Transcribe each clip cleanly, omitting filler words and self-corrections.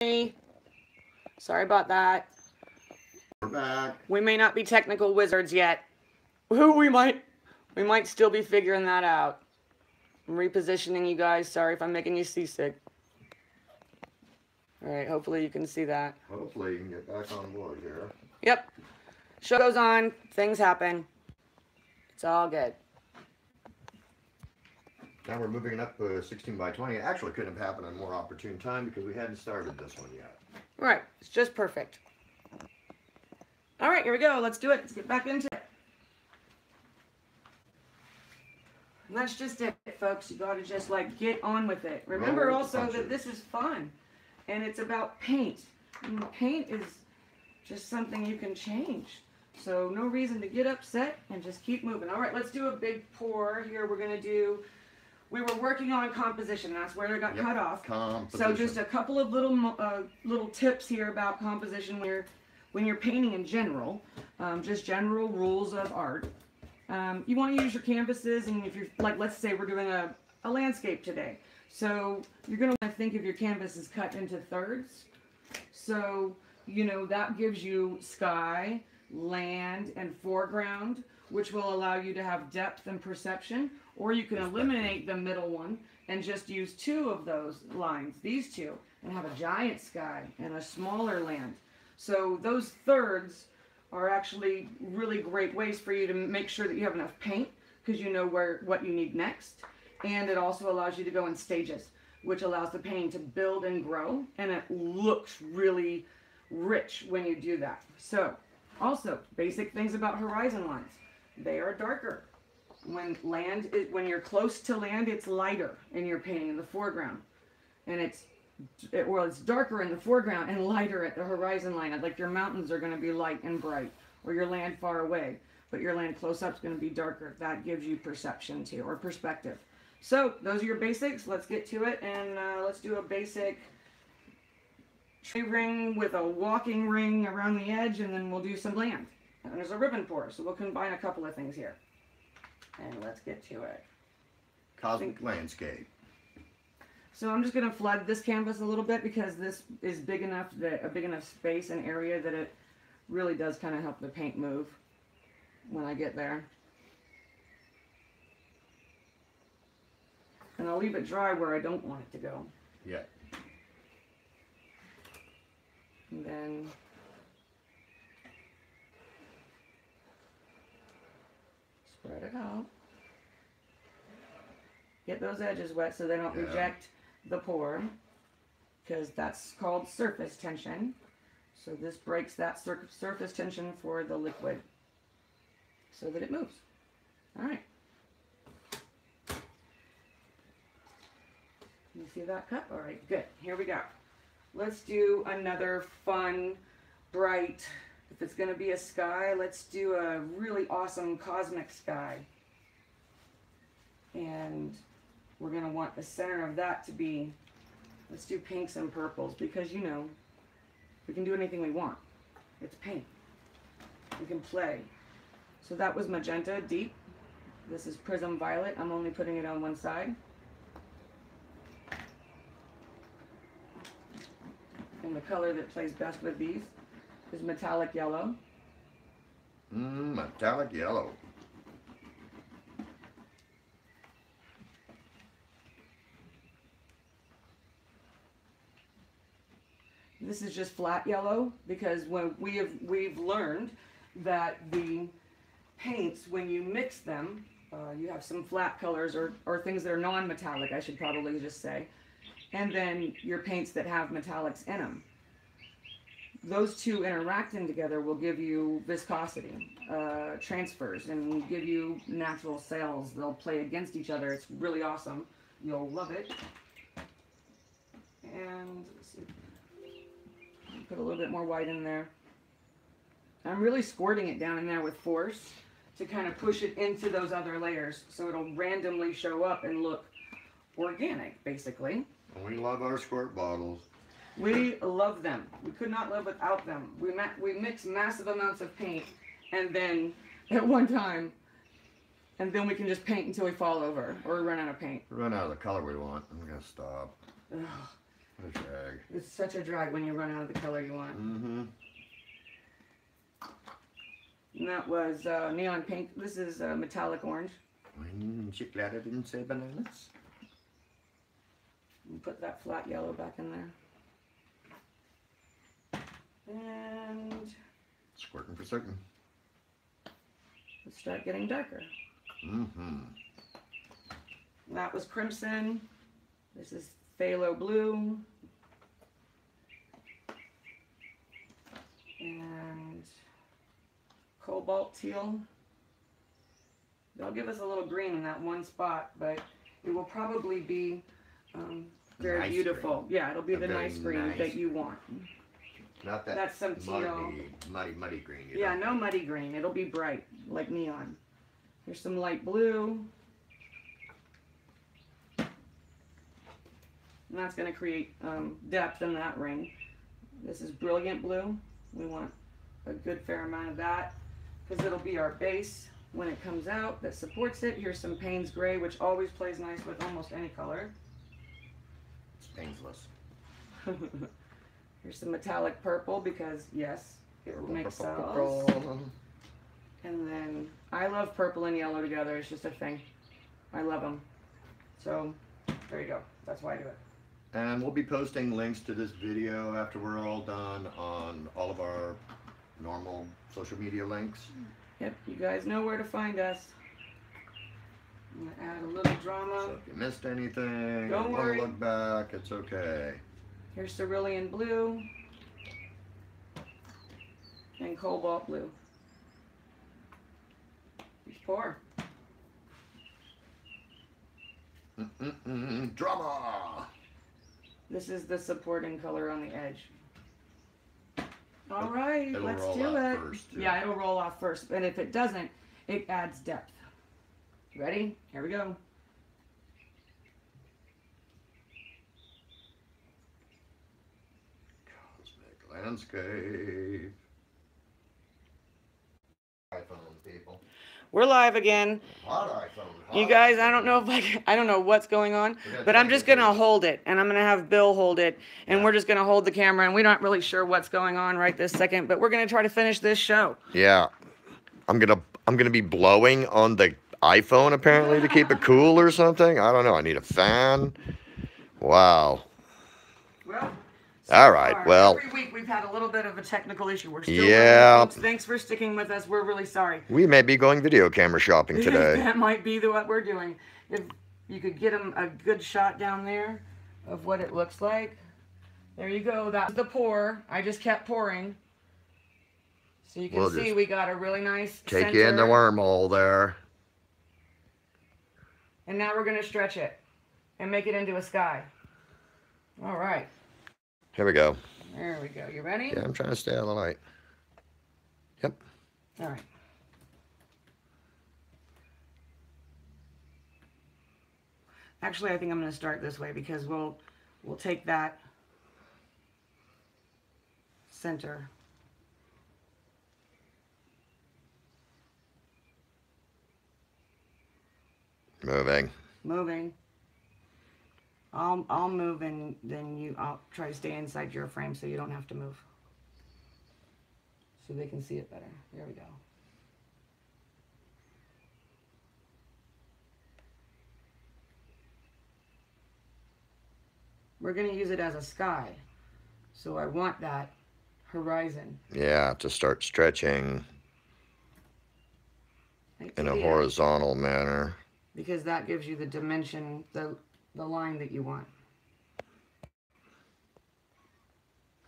Hey, sorry about that. We're back. We may not be technical wizards yet. We might still be figuring that out. I'm repositioning you guys. Sorry if I'm making you seasick. All right, hopefully you can see that. Hopefully you can get back on board here. Yep. Show goes on. Things happen. It's all good. Now we're moving it up 16 by 20. It actually couldn't have happened at a more opportune time because we hadn't started this one yet. Right. It's just perfect. All right, here we go. Let's do it. Let's get back into it. And that's just it, folks. You got to just like get on with it. Remember also that this is fun. And it's about paint. And paint is just something you can change. So no reason to get upset and just keep moving. All right, let's do a big pour here. We're going to do, we were working on composition. That's where it got cut off. So just a couple of little tips here about composition when you're painting in general. Just general rules of art. You want to use your canvases, and if you're, like, let's say we're doing a landscape today. So you're going to want to think of your canvas is cut into thirds. So, you know, that gives you sky, land, and foreground, which will allow you to have depth and perception. Or you can eliminate the middle one and just use two of those lines, these two, and have a giant sky and a smaller land. So those thirds are actually really great ways for you to make sure that you have enough paint, because you know what you need next. And it also allows you to go in stages, which allows the painting to build and grow, and it looks really rich when you do that. So also basic things about horizon lines. They are darker. When you're close to land, it's lighter in your painting in the foreground. And it's darker in the foreground and lighter at the horizon line. Like your mountains are going to be light and bright, or your land far away, but your land close up is going to be darker. That gives you perception too, or perspective. So those are your basics. Let's get to it, and let's do a basic tree ring with a walking ring around the edge, and then we'll do some land. And there's a ribbon pour, so we'll combine a couple of things here. And let's get to it. Cosmic landscape. So I'm just going to flood this canvas a little bit because this is big enough, a big enough space and area that it really does kind of help the paint move when I get there. And I'll leave it dry where I don't want it to go. Yeah. And then spread it out. Get those edges wet so they don't reject the pour, because that's called surface tension. So this breaks that surface tension for the liquid so that it moves. All right. You see that cut? All right, good. Here we go. Let's do another fun, bright, if it's going to be a sky, let's do a really awesome cosmic sky. And we're going to want the center of that to be, let's do pinks and purples, because, you know, we can do anything we want. It's paint. We can play. So that was magenta, deep. This is prism violet. I'm only putting it on one side. And the color that plays best with these is metallic yellow. Metallic yellow. This is just flat yellow, because when we've learned that the paints, when you mix them, you have some flat colors or things that are non-metallic, I should probably just say, and then your paints that have metallics in them. Those two interacting together will give you viscosity, transfers, and give you natural sails. They'll play against each other. It's really awesome. You'll love it. And let's see. Put a little bit more white in there. I'm really squirting it down in there with force to kind of push it into those other layers, so it'll randomly show up and look organic, basically. We love our squirt bottles. We love them. We could not live without them. We mix massive amounts of paint, and then at one time, and then we can just paint until we fall over or run out of paint. Run out of the color we want. I'm gonna stop. Ugh. What a drag. It's such a drag when you run out of the color you want. Mm-hmm. And that was neon pink. This is metallic orange. Aren't you glad I didn't say bananas? And put that flat yellow back in there. And Squirting for certain. let's start getting darker. Mm-hmm. That was crimson. This is phthalo blue. And cobalt teal. They'll give us a little green in that one spot, but it will probably be very Nice beautiful. green. Yeah, it'll be A the very nice green nice that you want. Not that That's some teal. muddy green. You Yeah, know? no muddy green. It'll be bright, like neon. Here's some light blue. And that's going to create depth in that ring. This is brilliant blue. We want a good fair amount of that because it'll be our base when it comes out that supports it. Here's some Payne's gray, which always plays nice with almost any color. It's painless. Here's some metallic purple because, yes, it will make cells. Purple. And then I love purple and yellow together. It's just a thing. I love them. So there you go. That's why I do it. And we'll be posting links to this video after we're all done on all of our normal social media links. Yep, you guys know where to find us. I'm gonna add a little drama. So if you missed anything, Don't or want worry. to look back, it's okay. Here's cerulean blue and cobalt blue. Just pour. Drama! This is the supporting color on the edge. All right, It'll let's roll do out it. first, too. Yeah, it'll roll off first, but if it doesn't, it adds depth. Ready? Here we go. Cosmic landscape. iPhone people. We're live again. Hot iPhone. You guys, I don't know if I don't know what's going on, but I'm just gonna hold it, and I'm gonna have Bill hold it, and we're just gonna hold the camera, and we're not really sure what's going on right this second, but we're gonna try to finish this show. Yeah, I'm gonna be blowing on the iPhone apparently to keep it cool or something. I don't know. I need a fan. Wow. Well. All right. Well. Every week we've had a little bit of a technical issue. We're still Yeah. learning, folks. Thanks for sticking with us. We're really sorry. We may be going video camera shopping today. That might be what we're doing. If you could get them a good shot down there of what it looks like. There you go. That's the pour. I just kept pouring. So you can We'll see just we got a really nice Take you in the center. wormhole there. And now we're going to stretch it and make it into a sky. All right. Here we go. There we go. You ready? Yeah, I'm trying to stay out of the light. Yep. All right. Actually, I think I'm going to start this way because we'll take that center. Moving. Moving. I'll move and then I'll try to stay inside your frame so you don't have to move. So they can see it better. There we go. We're going to use it as a sky. So I want that horizon. Yeah, to start stretching Right in to a the horizontal manner. edge, because that gives you the dimension, the line that you want.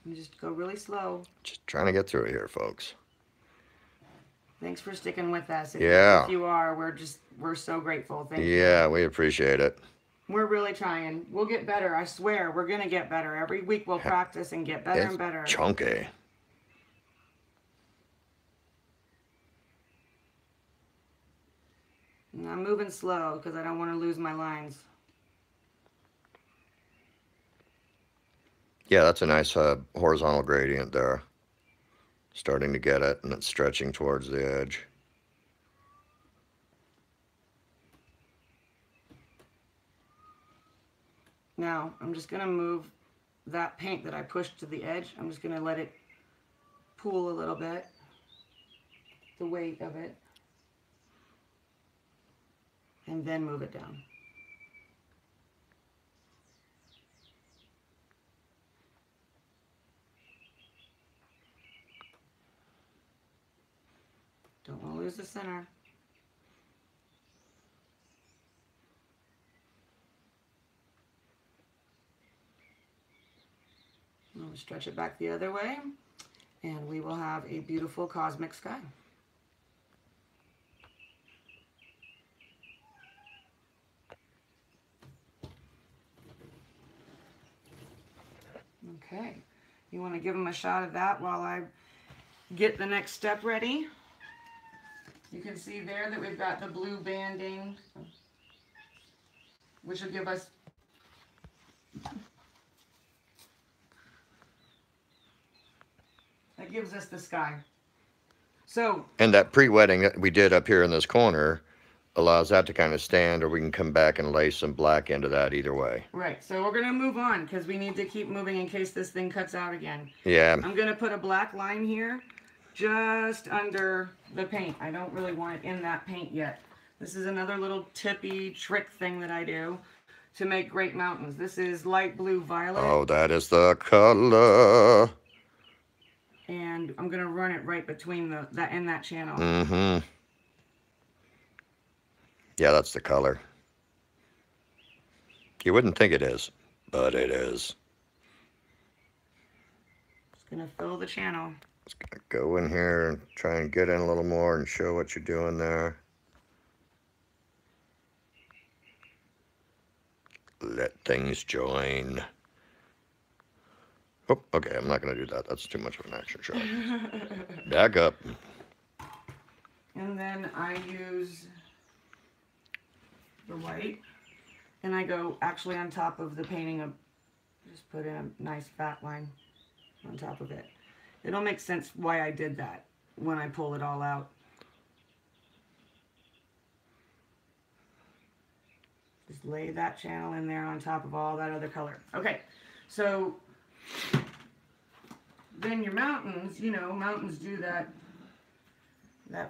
You just go really slow. Just trying to get through it here, folks. Thanks for sticking with us. Yeah. If you are, we're so grateful. Thank you. Yeah, we appreciate it. We're really trying. We'll get better. I swear, we're gonna get better. Every week we'll practice and get better It's and better. chunky. And I'm moving slow because I don't want to lose my lines. Yeah, that's a nice horizontal gradient there. Starting to get it, and it's stretching towards the edge. Now, I'm just gonna move that paint that I pushed to the edge. I'm just going to let it pool a little bit, the weight of it, and then move it down. Don't want to lose the center. We'll stretch it back the other way, and we will have a beautiful cosmic sky. Okay, you want to give them a shot of that while I get the next step ready. You can see there that we've got the blue banding, which will give us the sky. So, and that pre-wetting that we did up here in this corner allows that to kind of stand, or we can come back and lay some black into that either way. Right, so we're going to move on because we need to keep moving in case this thing cuts out again. Yeah. I'm going to put a black line here just under the paint. I don't really want it in that paint yet. This is another little tippy trick thing that I do to make great mountains. This is light blue violet. Oh, that is the color. And I'm going to run it right between that channel. Mm-hmm. Yeah, that's the color. You wouldn't think it is, but it is. Just going to fill the channel. Just gonna go in here and try and get in a little more and show what you're doing there. Let things join. Oh, okay, I'm not gonna do that. That's too much of an action shot. Back up. And then I use the white, and I go actually on top of the painting of, just put in a nice fat line on top of it. It'll make sense why I did that when I pull it all out. Just lay that channel in there on top of all that other color. Okay, so then your mountains, you know, mountains do that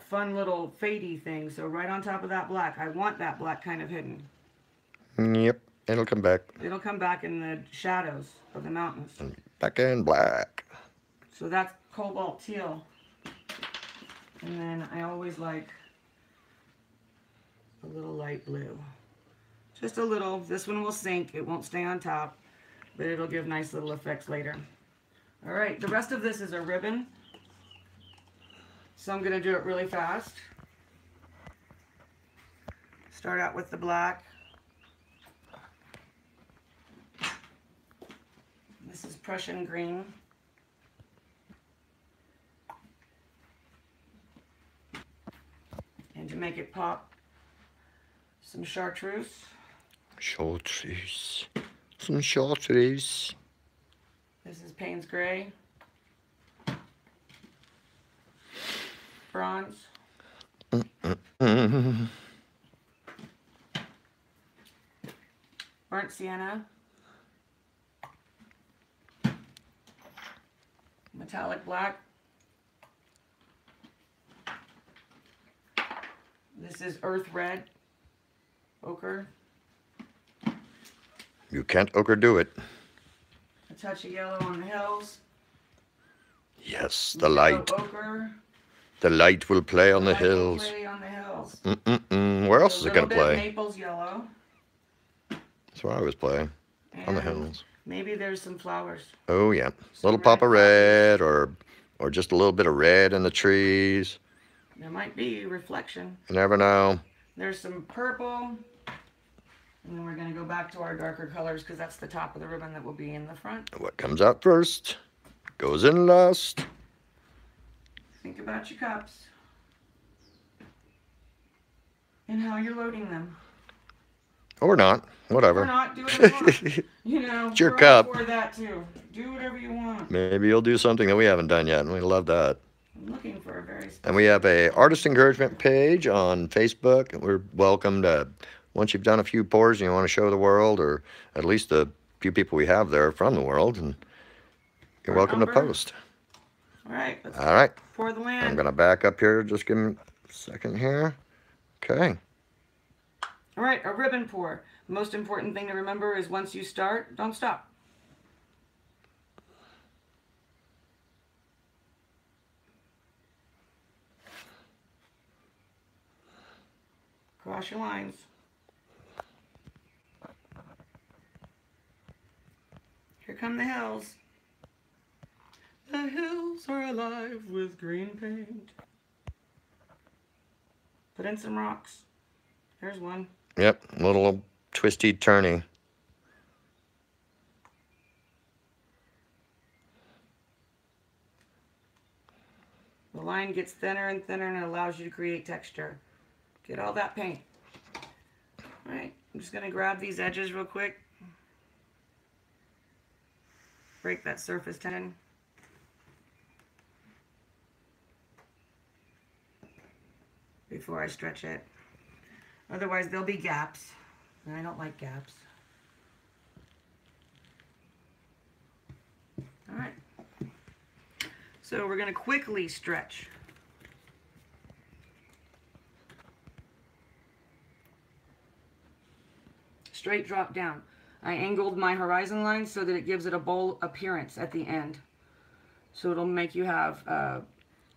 fun little fadey thing. So right on top of that black, I want that black kind of hidden. Yep, it'll come back. It'll come back in the shadows of the mountains. Back in black. So that's cobalt teal. And then I always like a little light blue. Just a little. This one will sink. It won't stay on top, but it'll give nice little effects later. All right, the rest of this is a ribbon. So I'm going to do it really fast. Start out with the black. This is Prussian green. And to make it pop, some chartreuse. Chartreuse. Some chartreuse. This is Payne's Gray. Bronze. Burnt sienna. Metallic black. This is earth red. Ochre. You can't ochre do it. A touch of yellow on the hills. Yes, the light. Ochre. The light will play on the hills. Play on the hills. Where else is it going to play? Naples yellow. That's where I was playing. On the hills. Maybe there's some flowers. Oh, yeah. A little pop of red or just a little bit of red in the trees. There might be reflection. You never know. There's some purple. And then we're going to go back to our darker colors because that's the top of the ribbon that will be in the front. What comes out first goes in last. Think about your cups and how you're loading them. Or not. Whatever. Or not. Do whatever you want. You know, It's your we're cup. all for that too. Do whatever you want. Maybe you'll do something that we haven't done yet, and we love that. I'm looking for a very special. And we have a artist encouragement page on Facebook. We're welcome to, once you've done a few pours and you want to show the world, or at least the few people we have there are from the world, and you're welcome to post. All right. Let's All right. pour the land. I'm going to back up here. Just give me a second here. Okay. All right, a ribbon pour. Most important thing to remember is once you start, don't stop. Cross your lines. Here come the hills. The hills are alive with green paint. Put in some rocks. There's one. Yep, a little twisty turny. The line gets thinner and thinner, and it allows you to create texture. Get all that paint. All right, I'm just gonna grab these edges real quick. Break that surface tension. Before I stretch it. Otherwise there'll be gaps, and I don't like gaps. All right. So we're gonna quickly stretch. Straight drop down. I angled my horizon line so that it gives it a bowl appearance at the end. So it'll make you have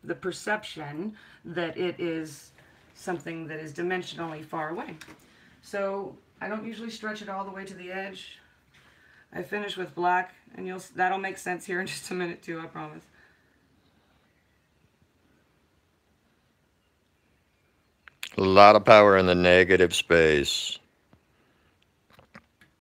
the perception that it is something that is dimensionally far away. So I don't usually stretch it all the way to the edge. I finish with black, and that'll make sense here in just a minute too, I promise. A lot of power in the negative space.